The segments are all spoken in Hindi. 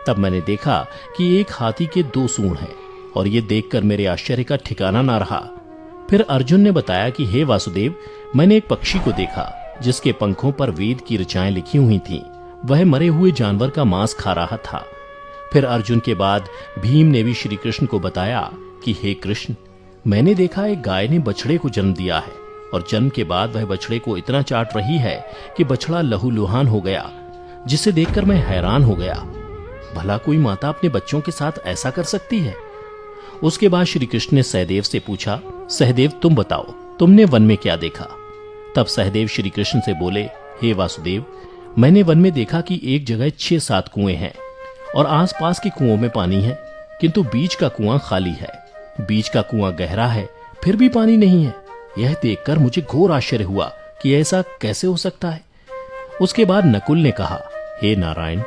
तब मैंने देखा कि एक हाथी के 2 सूंड हैं और ये देखकर मेरे आश्चर्य का ठिकाना ना रहा। फिर अर्जुन ने बताया कि हे वासुदेव, मैंने एक पक्षी को देखा जिसके पंखों पर वेद की ऋचाएं लिखी हुई थीं। वह मरे हुए जानवर का मांस खा रहा था। फिर अर्जुन के बाद भीम ने भी श्री कृष्ण को बताया कि हे कृष्ण, मैंने देखा एक गाय ने बछड़े को जन्म दिया है और जन्म के बाद वह बछड़े को इतना चाट रही है कि बछड़ा लहूलुहान हो गया, जिसे देखकर मैं हैरान हो गया। भला कोई माता अपने बच्चों के साथ ऐसा कर सकती है? उसके बाद श्री कृष्ण ने सहदेव से पूछा, सहदेव तुम बताओ, तुमने वन में क्या देखा? तब सहदेव श्री कृष्ण से बोले, हे वासुदेव, मैंने वन में देखा कि एक जगह 6-7 कुएं हैं और आसपास के कुओं में पानी है, किंतु बीच का कुआं खाली है। बीच का कुआं गहरा है, फिर भी पानी नहीं है। यह देखकर मुझे घोर आश्चर्य हुआ कि ऐसा कैसे हो सकता है। उसके बाद नकुल ने कहा, हे नारायण,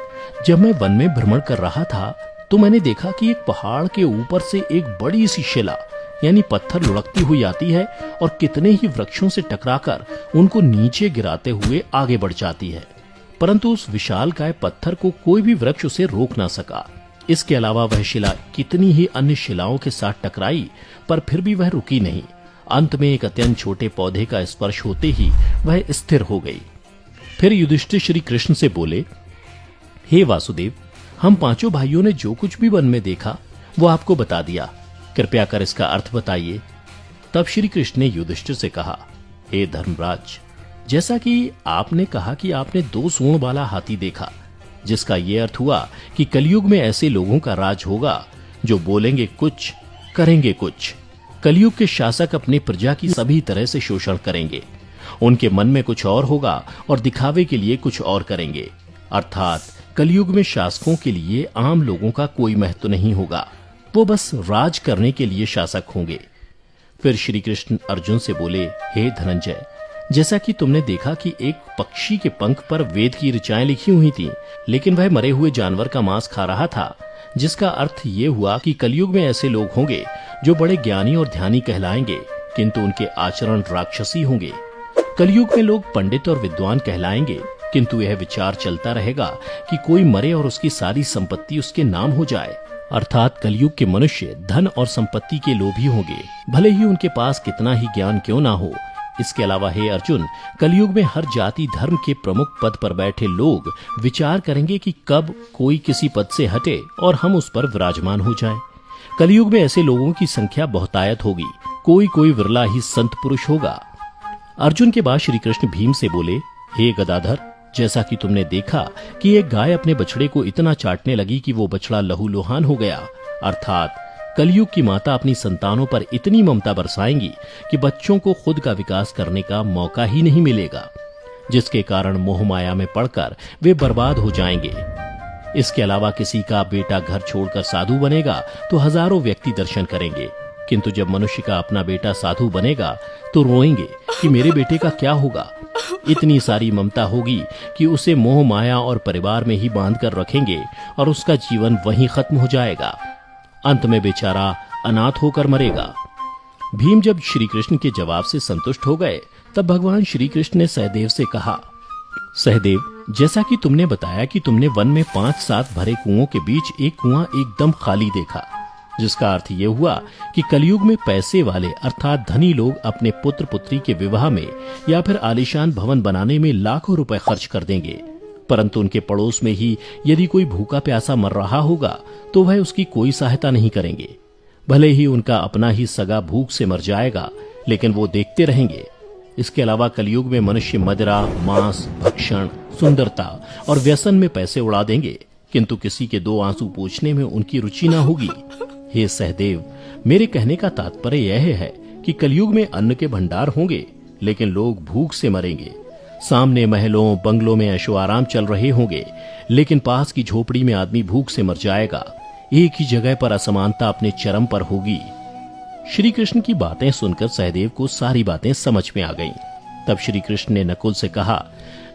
जब मैं वन में भ्रमण कर रहा था तो मैंने देखा कि एक पहाड़ के ऊपर से एक बड़ी सी शिला यानी पत्थर लुढ़कती हुई आती है और कितने ही वृक्षों से टकराकर उनको नीचे गिराते हुए आगे बढ़ जाती है, परंतु उस विशालकाय पत्थर को कोई भी वृक्ष उसे रोक ना सका। इसके अलावा वह शिला कितनी ही अन्य शिलाओं के साथ टकराई, पर फिर भी वह रुकी नहीं। अंत में एक अत्यंत छोटे पौधे का स्पर्श होते ही वह स्थिर हो गई। फिर युधिष्ठिर श्री कृष्ण से बोले, हे वासुदेव, हम 5 भाइयों ने जो कुछ भी वन में देखा वो आपको बता दिया, कृपया कर इसका अर्थ बताइए। तब श्री कृष्ण ने युधिष्ठिर से कहा, हे धर्मराज, जैसा कि आपने कहा कि आपने 2 सूंड वाला हाथी देखा, जिसका यह अर्थ हुआ कि कलयुग में ऐसे लोगों का राज होगा जो बोलेंगे कुछ, करेंगे कुछ। कलयुग के शासक अपनी प्रजा की सभी तरह से शोषण करेंगे। उनके मन में कुछ और होगा और दिखावे के लिए कुछ और करेंगे। अर्थात कलयुग में शासकों के लिए आम लोगों का कोई महत्व नहीं होगा, वो बस राज करने के लिए शासक होंगे। फिर श्री कृष्ण अर्जुन से बोले, हे धनंजय, जैसा कि तुमने देखा कि एक पक्षी के पंख पर वेद की ऋचाएं लिखी हुई थी, लेकिन वह मरे हुए जानवर का मांस खा रहा था, जिसका अर्थ ये हुआ कि कलयुग में ऐसे लोग होंगे जो बड़े ज्ञानी और ध्यानी कहलाएंगे, किंतु उनके आचरण राक्षसी होंगे। कलयुग में लोग पंडित और विद्वान कहलाएंगे, किंतु यह विचार चलता रहेगा कि कोई मरे और उसकी सारी संपत्ति उसके नाम हो जाए। अर्थात कलयुग के मनुष्य धन और संपत्ति के लोभी होंगे, भले ही उनके पास कितना ही ज्ञान क्यों ना हो। इसके अलावा हे अर्जुन, कलयुग में हर जाति धर्म के प्रमुख पद पर बैठे लोग विचार करेंगे कि कब कोई किसी पद से हटे और हम उस पर विराजमान हो जाएं। कलयुग में ऐसे लोगों की संख्या बहुतायत होगी, कोई कोई विरला ही संत पुरुष होगा। अर्जुन के बाद श्री कृष्ण भीम से बोले, हे गदाधर, जैसा कि तुमने देखा कि एक गाय अपने बछड़े को इतना चाटने लगी कि वो बछड़ा लहूलुहान हो गया, अर्थात कलयुग की माता अपनी संतानों पर इतनी ममता बरसाएंगी कि बच्चों को खुद का विकास करने का मौका ही नहीं मिलेगा, जिसके कारण मोह माया में पड़कर वे बर्बाद हो जाएंगे। इसके अलावा किसी का बेटा घर छोड़कर साधु बनेगा तो हजारों व्यक्ति दर्शन करेंगे, किंतु जब मनुष्य का अपना बेटा साधु बनेगा तो रोएंगे कि मेरे बेटे का क्या होगा। इतनी सारी ममता होगी कि उसे मोह माया और परिवार में ही बांध कर रखेंगे और उसका जीवन वहीं खत्म हो जाएगा। अंत में बेचारा अनाथ होकर मरेगा। भीम जब श्री कृष्ण के जवाब से संतुष्ट हो गए, तब भगवान श्री कृष्ण ने सहदेव से कहा, सहदेव, जैसा कि तुमने बताया कि तुमने वन में 5-7 भरे कुओं के बीच एक कुआं एकदम खाली देखा, जिसका अर्थ ये हुआ कि कलयुग में पैसे वाले अर्थात धनी लोग अपने पुत्र पुत्री के विवाह में या फिर आलीशान भवन बनाने में लाखों रुपए खर्च कर देंगे, परंतु उनके पड़ोस में ही यदि कोई भूखा प्यासा मर रहा होगा तो वह उसकी कोई सहायता नहीं करेंगे। भले ही उनका अपना ही सगा भूख से मर जाएगा, लेकिन वो देखते रहेंगे। इसके अलावा कलयुग में मनुष्य मदिरा, मांस, भक्षण, सुंदरता और व्यसन में पैसे उड़ा देंगे, किंतु किसी के 2 आंसू पोंछने में उनकी रुचि ना होगी। हे सहदेव, मेरे कहने का तात्पर्य यह है कि कलयुग में अन्न के भंडार होंगे, लेकिन लोग भूख से मरेंगे। सामने महलों बंगलों में ऐशो आराम चल रहे होंगे, लेकिन पास की झोपड़ी में आदमी भूख से मर जाएगा। एक ही जगह पर असमानता अपने चरम पर होगी। श्री कृष्ण की बातें सुनकर सहदेव को सारी बातें समझ में आ गईं। तब श्री कृष्ण ने नकुल से कहा,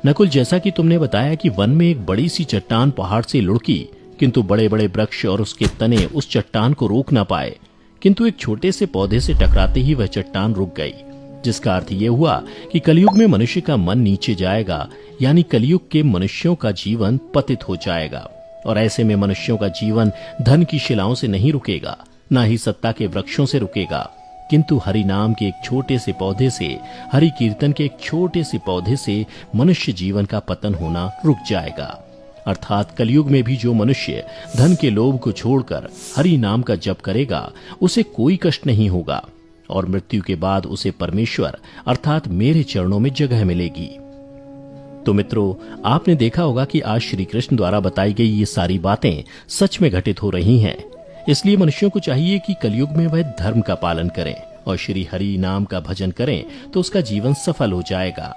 नकुल, जैसा कि तुमने बताया कि वन में एक बड़ी सी चट्टान पहाड़ से लुढ़की, किंतु बड़े बड़े वृक्ष और उसके तने उस चट्टान को रोक ना पाए, किंतु एक छोटे से पौधे से टकराते ही वह चट्टान रुक गई, जिसका अर्थ ये हुआ कि कलयुग में मनुष्य का मन नीचे जाएगा, यानी कलयुग के मनुष्यों का जीवन पतित हो जाएगा। और ऐसे में मनुष्यों का जीवन धन की शिलाओं से नहीं रुकेगा, ना ही सत्ता के वृक्षों से रुकेगा, किंतु हरि नाम के एक छोटे से पौधे से, हरि कीर्तन के एक छोटे से पौधे से मनुष्य जीवन का पतन होना रुक जाएगा। अर्थात कलयुग में भी जो मनुष्य धन के लोभ को छोड़कर हरि नाम का जप करेगा, उसे कोई कष्ट नहीं होगा और मृत्यु के बाद उसे परमेश्वर अर्थात मेरे चरणों में जगह मिलेगी। तो मित्रों, आपने देखा होगा कि आज श्री कृष्ण द्वारा बताई गई ये सारी बातें सच में घटित हो रही हैं। इसलिए मनुष्यों को चाहिए कि कलयुग में वह धर्म का पालन करें और श्री हरि नाम का भजन करें, तो उसका जीवन सफल हो जाएगा।